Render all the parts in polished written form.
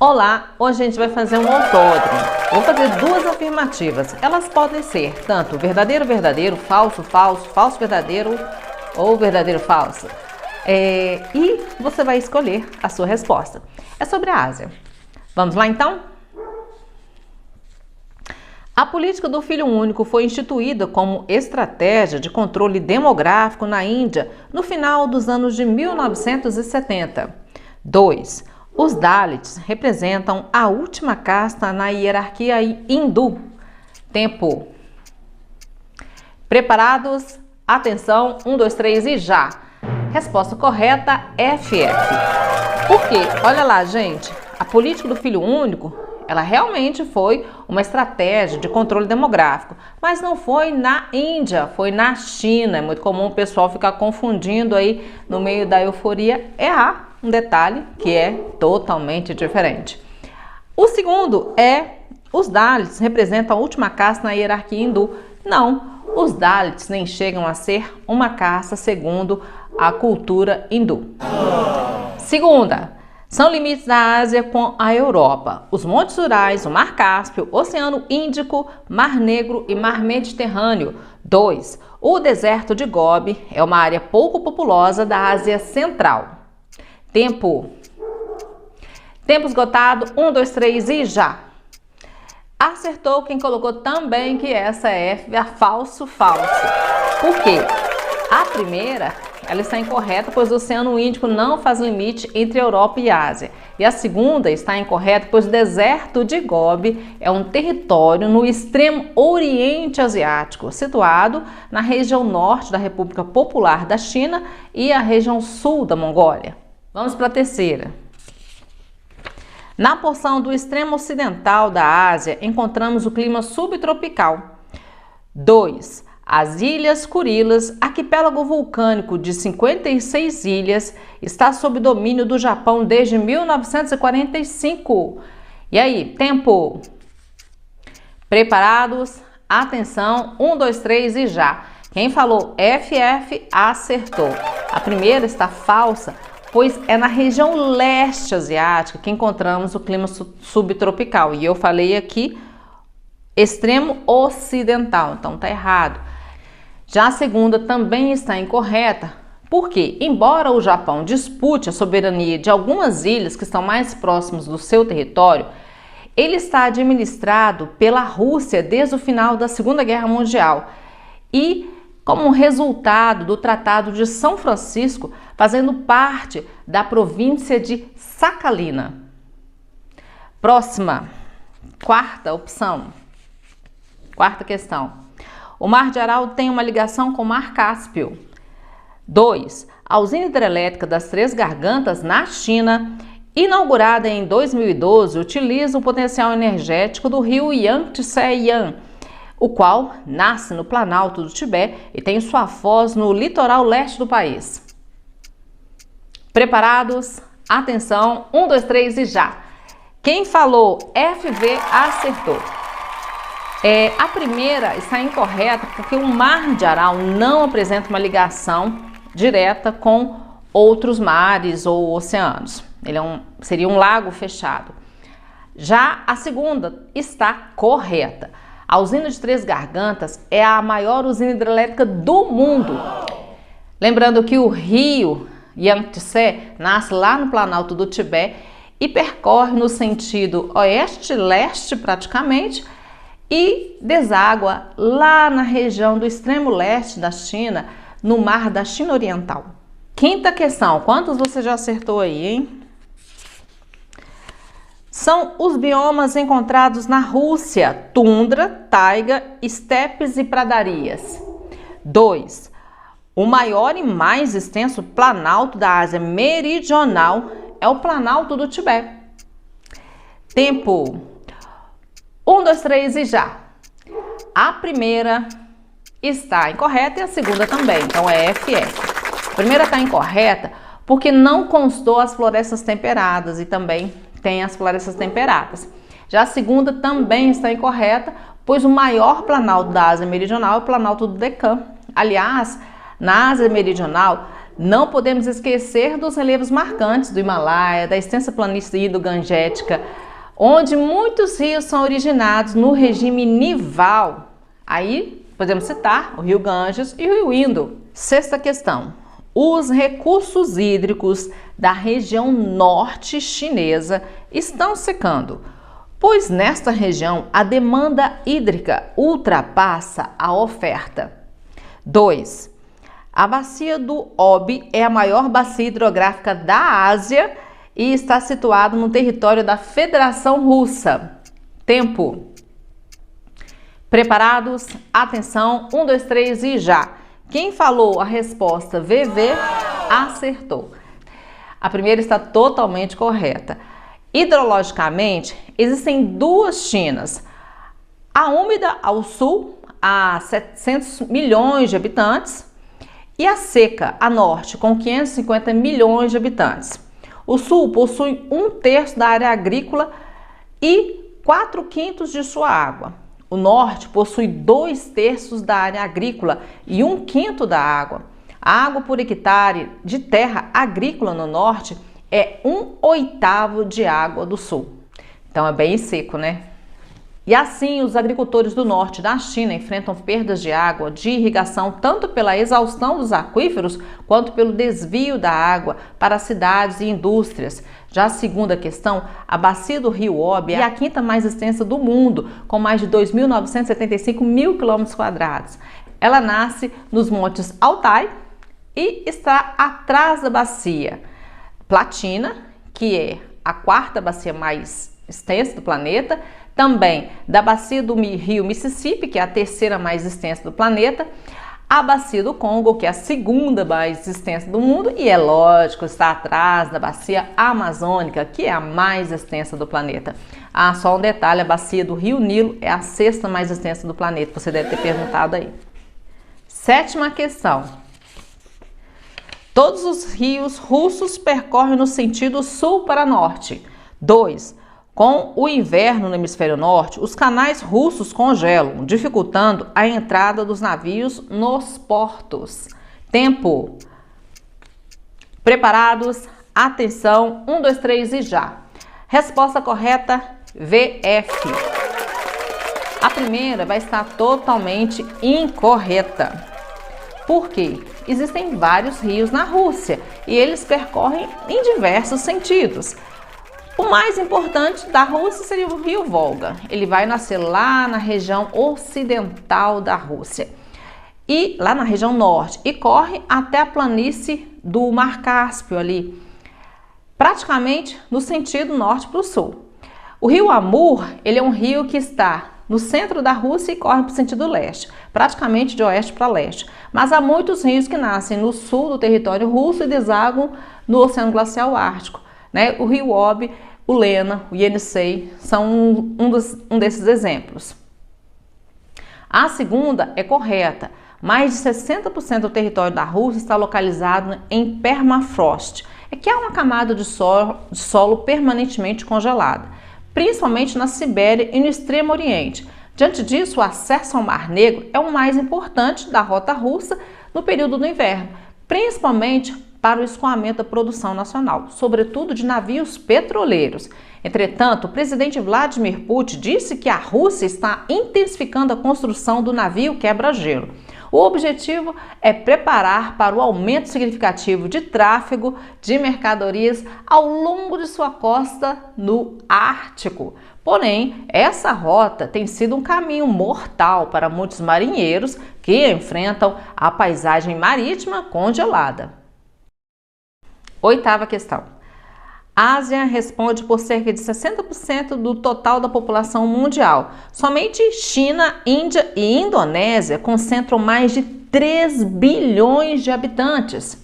Olá, hoje a gente vai fazer um autódromo. Vou fazer duas afirmativas. Elas podem ser tanto verdadeiro, verdadeiro, falso, falso, falso, verdadeiro ou verdadeiro, falso. E você vai escolher a sua resposta. É sobre a Ásia. Vamos lá então? A política do filho único foi instituída como estratégia de controle demográfico na Índia no final dos anos de 1970. 2. Os Dalits representam a última casta na hierarquia hindu. Tempo. Preparados? Atenção, 1, 2, 3 e já! Resposta correta, FF. Por quê? Olha lá, gente, a política do filho único, ela realmente foi uma estratégia de controle demográfico, mas não foi na Índia, foi na China. É muito comum o pessoal ficar confundindo aí no meio da euforia, errar um detalhe que é totalmente diferente. O segundo é, os Dalits representam a última casta na hierarquia hindu. Não, os Dalits nem chegam a ser uma casta segundo a cultura hindu. Segunda, são limites da Ásia com a Europa, os Montes Urais, o Mar Cáspio, Oceano Índico, Mar Negro e Mar Mediterrâneo. 2. O deserto de Gobi é uma área pouco populosa da Ásia Central. Tempo. Tempo esgotado, 1, 2, 3 e já! Acertou quem colocou também que essa é a falso. Por quê? A primeira, ela está incorreta, pois o Oceano Índico não faz limite entre Europa e Ásia. E a segunda está incorreta, pois o deserto de Gobi é um território no extremo Oriente Asiático, situado na região norte da República Popular da China e a região sul da Mongólia. Vamos para a terceira. Na porção do extremo ocidental da Ásia, encontramos o clima subtropical. 2. As Ilhas Kurilas, arquipélago vulcânico de 56 ilhas, está sob domínio do Japão desde 1945. E aí, tempo? Preparados? Atenção, 1, 2, 3 e já! Quem falou FF acertou. A primeira está falsa, pois é na região leste asiática que encontramos o clima subtropical. E eu falei aqui extremo ocidental, então tá errado. Já a segunda também está incorreta, porque embora o Japão dispute a soberania de algumas ilhas que estão mais próximas do seu território, ele está administrado pela Rússia desde o final da Segunda Guerra Mundial e como um resultado do Tratado de São Francisco, fazendo parte da província de Sakhalina. Próxima, quarta opção, quarta questão. O Mar de Aral tem uma ligação com o Mar Cáspio. 2. A usina hidrelétrica das Três Gargantas, na China, inaugurada em 2012, utiliza o potencial energético do rio Yangtze-Kiang, o qual nasce no Planalto do Tibete e tem sua foz no litoral leste do país. Preparados? Atenção, 1, 2, 3 e já! Quem falou FV acertou. A primeira está incorreta porque o Mar de Aral não apresenta uma ligação direta com outros mares ou oceanos. Ele seria um lago fechado. Já a segunda está correta. A usina de Três Gargantas é a maior usina hidrelétrica do mundo. Lembrando que o rio Yangtze nasce lá no Planalto do Tibete e percorre no sentido oeste-leste praticamente e deságua lá na região do extremo leste da China, no Mar da China Oriental. Quinta questão, quantos você já acertou aí, hein? São os biomas encontrados na Rússia: tundra, taiga, estepes e pradarias. 2. O maior e mais extenso planalto da Ásia Meridional é o Planalto do Tibete. Tempo. 1, 2, 3 e já! A primeira está incorreta e a segunda também, então é FF. A primeira está incorreta porque não constou as florestas temperadas e também tem as florestas temperadas. Já a segunda também está incorreta, pois o maior planalto da Ásia Meridional é o Planalto do Deccan. Aliás, na Ásia Meridional Não podemos esquecer dos relevos marcantes do Himalaia, da extensa planície indo-ganjética, onde muitos rios são originados no regime nival. Aí podemos citar o rio Ganges e o rio Indo. Sexta questão. Os recursos hídricos da região norte chinesa estão secando, pois nesta região a demanda hídrica ultrapassa a oferta. 2. A bacia do Obi é a maior bacia hidrográfica da Ásia e está situada no território da Federação Russa. Tempo. Preparados? Atenção, 1, 2, 3 e já! Quem falou a resposta VV acertou. A primeira está totalmente correta. Hidrologicamente, existem duas Chinas. A úmida ao sul, a 700 milhões de habitantes, e a seca, a norte, com 550 milhões de habitantes. O sul possui 1/3 da área agrícola e 4/5 de sua água. O norte possui 2/3 da área agrícola e 1/5 da água. A água por hectare de terra agrícola no norte é 1/8 de água do sul. Então é bem seco, né? E assim, os agricultores do norte da China enfrentam perdas de água de irrigação tanto pela exaustão dos aquíferos quanto pelo desvio da água para cidades e indústrias. Já a segunda questão, a bacia do rio Obi é a quinta mais extensa do mundo, com mais de 2.975 mil km². Ela nasce nos montes Altai e está atrás da bacia Platina, que é a quarta bacia mais extensa do planeta, também da bacia do rio Mississippi, que é a terceira mais extensa do planeta, a bacia do Congo, que é a segunda mais extensa do mundo, e é lógico, está atrás da bacia amazônica, que é a mais extensa do planeta. Ah, só um detalhe, a bacia do rio Nilo é a sexta mais extensa do planeta, você deve ter perguntado aí. Sétima questão. Todos os rios russos percorrem no sentido sul para norte. 2. Com o inverno no hemisfério norte, os canais russos congelam, dificultando a entrada dos navios nos portos. Tempo. Preparados? Atenção, 1, 2, 3 e já! Resposta correta, VF. A primeira vai estar totalmente incorreta. Por quê? Existem vários rios na Rússia e eles percorrem em diversos sentidos. O mais importante da Rússia seria o rio Volga. Ele vai nascer lá na região ocidental da Rússia e lá na região norte e corre até a planície do Mar Cáspio ali, praticamente no sentido norte para o sul. O rio Amur, ele é um rio que está no centro da Rússia e corre para o sentido leste, praticamente de oeste para leste. Mas há muitos rios que nascem no sul do território russo e desaguam no Oceano Glacial Ártico, né? O rio Obi, o Lena, o Yenisei são um desses exemplos. A segunda é correta. Mais de 60% do território da Rússia está localizado em permafrost, que é uma camada de solo permanentemente congelada, principalmente na Sibéria e no Extremo Oriente. Diante disso, o acesso ao Mar Negro é o mais importante da rota russa no período do inverno, principalmente para o escoamento da produção nacional, sobretudo de navios petroleiros. Entretanto, o presidente Vladimir Putin disse que a Rússia está intensificando a construção do navio quebra-gelo. O objetivo é preparar para o aumento significativo de tráfego de mercadorias ao longo de sua costa no Ártico. Porém, essa rota tem sido um caminho mortal para muitos marinheiros que enfrentam a paisagem marítima congelada. Oitava questão. A Ásia responde por cerca de 60% do total da população mundial. Somente China, Índia e Indonésia concentram mais de 3 bilhões de habitantes.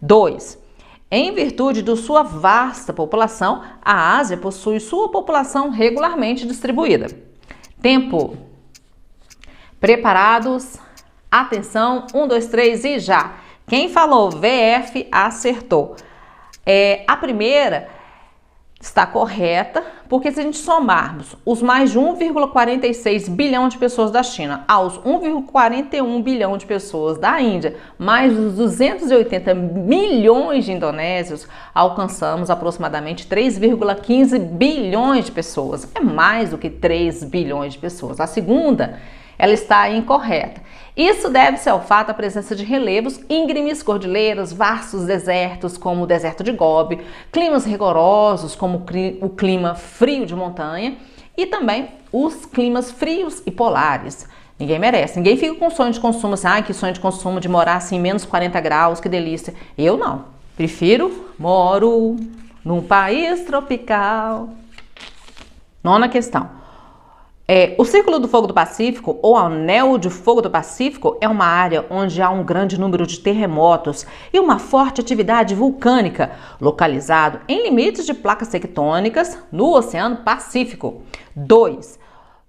2. Em virtude de sua vasta população, a Ásia possui sua população regularmente distribuída. Tempo. Preparados? Atenção, 1, 2, 3 e já! Quem falou VF acertou. A primeira está correta, porque se a gente somarmos os mais de 1,46 bilhão de pessoas da China aos 1,41 bilhão de pessoas da Índia, mais os 280 milhões de indonésios, alcançamos aproximadamente 3,15 bilhões de pessoas. É mais do que 3 bilhões de pessoas. A segunda, ela está incorreta. Isso deve-se ao fato da presença de relevos íngremes, cordilheiras, vastos desertos, como o deserto de Gobi, climas rigorosos, como o clima frio de montanha, e também os climas frios e polares. Ninguém merece. Ninguém fica com sonho de consumo, assim, que sonho de consumo de morar assim, menos 40 graus, que delícia. Eu não. Moro num país tropical. Nona questão. O Círculo do Fogo do Pacífico, ou Anel de Fogo do Pacífico, é uma área onde há um grande número de terremotos e uma forte atividade vulcânica, localizado em limites de placas tectônicas no Oceano Pacífico. 2.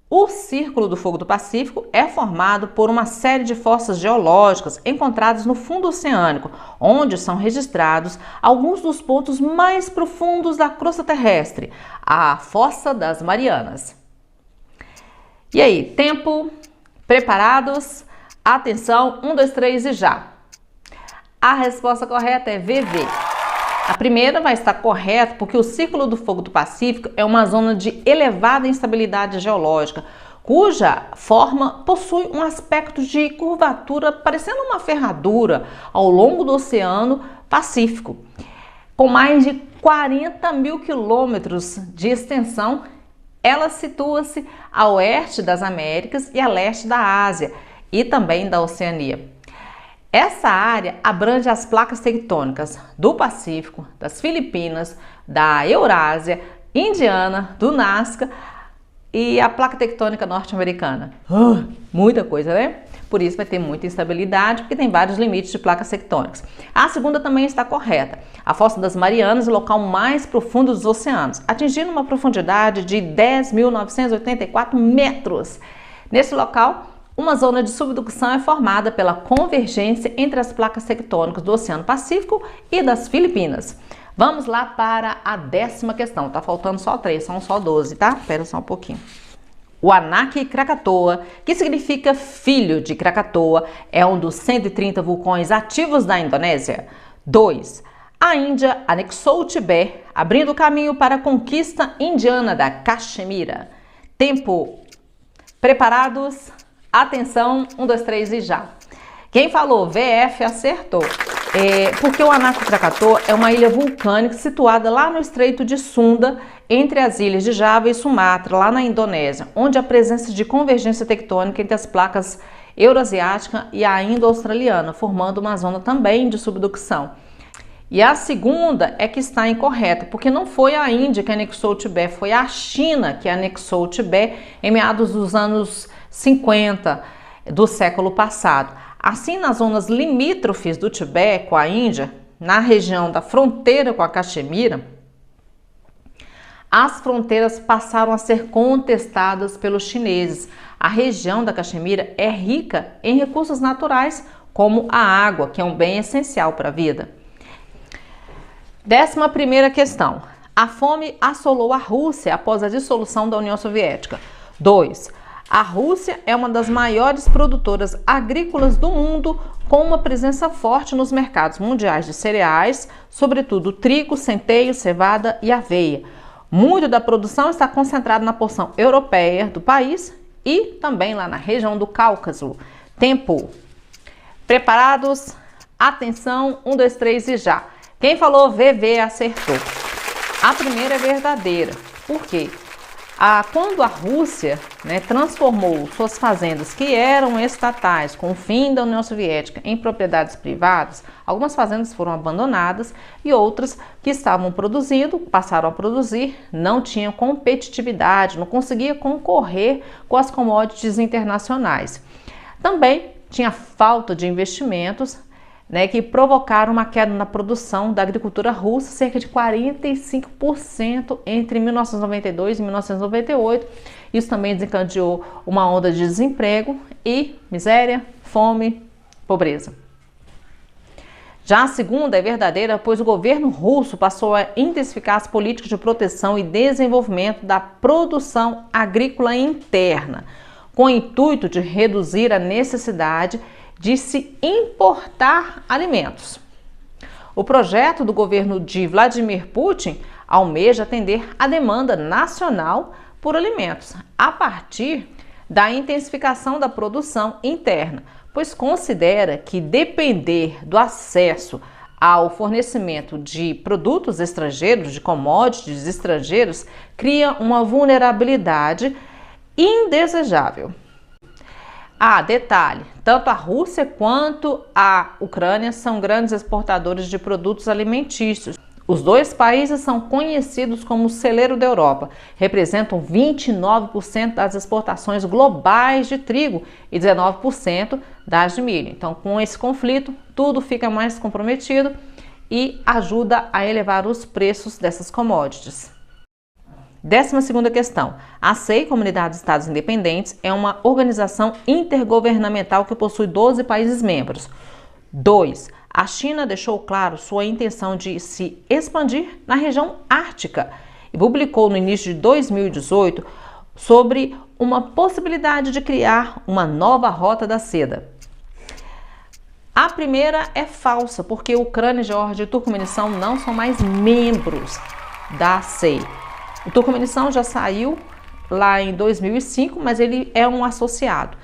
O Círculo do Fogo do Pacífico é formado por uma série de fossas geológicas encontradas no fundo oceânico, onde são registrados alguns dos pontos mais profundos da crosta terrestre, a Fossa das Marianas. E aí, tempo, preparados? Atenção, 1, 2, 3 e já! A resposta correta é VV. A primeira vai estar correta porque o Círculo do Fogo do Pacífico é uma zona de elevada instabilidade geológica, cuja forma possui um aspecto de curvatura parecendo uma ferradura ao longo do Oceano Pacífico, com mais de 40 mil quilômetros de extensão. Ela situa-se a oeste das Américas e a leste da Ásia e também da Oceania. Essa área abrange as placas tectônicas do Pacífico, das Filipinas, da Eurásia, Indiana, do Nazca e a placa tectônica norte-americana. Muita coisa, né? Por isso vai ter muita instabilidade, porque tem vários limites de placas tectônicas. A segunda também está correta. A Fossa das Marianas é o local mais profundo dos oceanos, atingindo uma profundidade de 10.984 metros. Nesse local, uma zona de subducção é formada pela convergência entre as placas tectônicas do Oceano Pacífico e das Filipinas. Vamos lá para a 10ª questão. Tá faltando só 3, são só 12, tá? Espera só um pouquinho. O Anak Krakatoa, que significa filho de Krakatoa, é um dos 130 vulcões ativos da Indonésia. 2. A Índia anexou o Tibete, abrindo o caminho para a conquista indiana da Caxemira. Tempo. Preparados? Atenção, 1, 2, 3 e já. Quem falou VF acertou. Porque o Anak Krakatoa é uma ilha vulcânica situada lá no Estreito de Sunda, entre as ilhas de Java e Sumatra, lá na Indonésia, onde há presença de convergência tectônica entre as placas euroasiática e a indo-australiana, formando uma zona também de subducção. E a segunda é que está incorreta, porque não foi a Índia que anexou o Tibete, foi a China que anexou o Tibete em meados dos anos 50 do século passado. Assim, nas zonas limítrofes do Tibete com a Índia, na região da fronteira com a Caxemira, as fronteiras passaram a ser contestadas pelos chineses. A região da Caxemira é rica em recursos naturais, como a água, que é um bem essencial para a vida. 11ª questão. A fome assolou a Rússia após a dissolução da União Soviética. 2. A Rússia é uma das maiores produtoras agrícolas do mundo, com uma presença forte nos mercados mundiais de cereais, sobretudo trigo, centeio, cevada e aveia. Muito da produção está concentrada na porção europeia do país e também lá na região do Cáucaso. Tempo. Preparados? Atenção, 1, 2, 3 e já. Quem falou VV acertou. A primeira é verdadeira. Por quê? Quando a Rússia transformou suas fazendas, que eram estatais, com o fim da União Soviética, em propriedades privadas, algumas fazendas foram abandonadas e outras que estavam produzindo, passaram a produzir, não tinham competitividade, não conseguia concorrer com as commodities internacionais. Também tinha falta de investimentos, que provocaram uma queda na produção da agricultura russa, cerca de 45% entre 1992 e 1998. Isso também desencadeou uma onda de desemprego e miséria, fome, pobreza. Já a segunda é verdadeira, pois o governo russo passou a intensificar as políticas de proteção e desenvolvimento da produção agrícola interna, com o intuito de reduzir a necessidade de se importar alimentos. O projeto do governo de Vladimir Putin almeja atender à demanda nacional por alimentos, a partir da intensificação da produção interna, pois considera que depender do acesso ao fornecimento de produtos estrangeiros, de commodities estrangeiros, cria uma vulnerabilidade indesejável. Detalhe, tanto a Rússia quanto a Ucrânia são grandes exportadores de produtos alimentícios. Os dois países são conhecidos como o celeiro da Europa, representam 29% das exportações globais de trigo e 19% das de milho. Então, com esse conflito, tudo fica mais comprometido e ajuda a elevar os preços dessas commodities. 12ª questão. A CEI, Comunidade de Estados Independentes, é uma organização intergovernamental que possui 12 países membros. 2. A China deixou claro sua intenção de se expandir na região ártica e publicou no início de 2018 sobre uma possibilidade de criar uma nova rota da seda. A primeira é falsa, porque Ucrânia, Geórgia e Turcomenistão não são mais membros da CEI. O Turcomenistão já saiu lá em 2005, mas ele é um associado.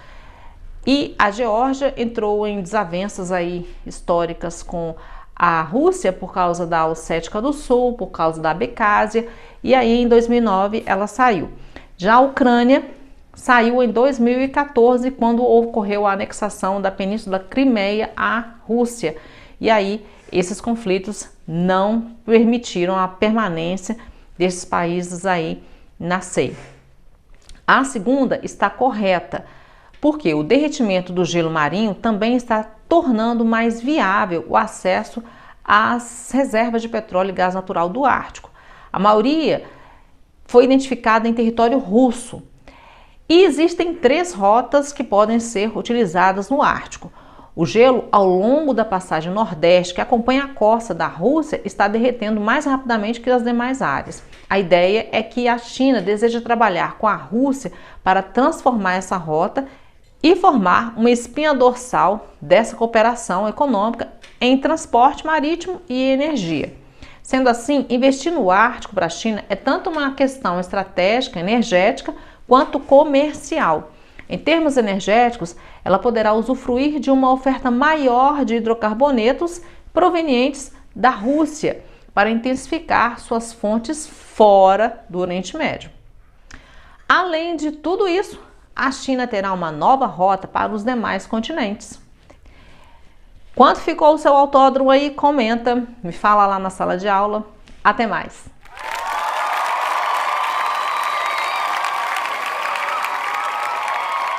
E a Geórgia entrou em desavenças aí históricas com a Rússia por causa da Ossética do Sul, por causa da Abcásia, e aí em 2009 ela saiu. Já a Ucrânia saiu em 2014, quando ocorreu a anexação da Península Crimeia à Rússia. E aí esses conflitos não permitiram a permanência desses países aí na CEI. A segunda está correta, porque o derretimento do gelo marinho também está tornando mais viável o acesso às reservas de petróleo e gás natural do Ártico. A maioria foi identificada em território russo. E existem 3 rotas que podem ser utilizadas no Ártico. O gelo ao longo da passagem nordeste, que acompanha a costa da Rússia, está derretendo mais rapidamente que as demais áreas. A ideia é que a China deseja trabalhar com a Rússia para transformar essa rota e formar uma espinha dorsal dessa cooperação econômica em transporte marítimo e energia. Sendo assim, investir no Ártico para a China é tanto uma questão estratégica, energética, quanto comercial. Em termos energéticos, ela poderá usufruir de uma oferta maior de hidrocarbonetos provenientes da Rússia para intensificar suas fontes fora do Oriente Médio. Além de tudo isso, a China terá uma nova rota para os demais continentes. Quanto ficou o seu autódromo aí? Comenta, me fala lá na sala de aula. Até mais!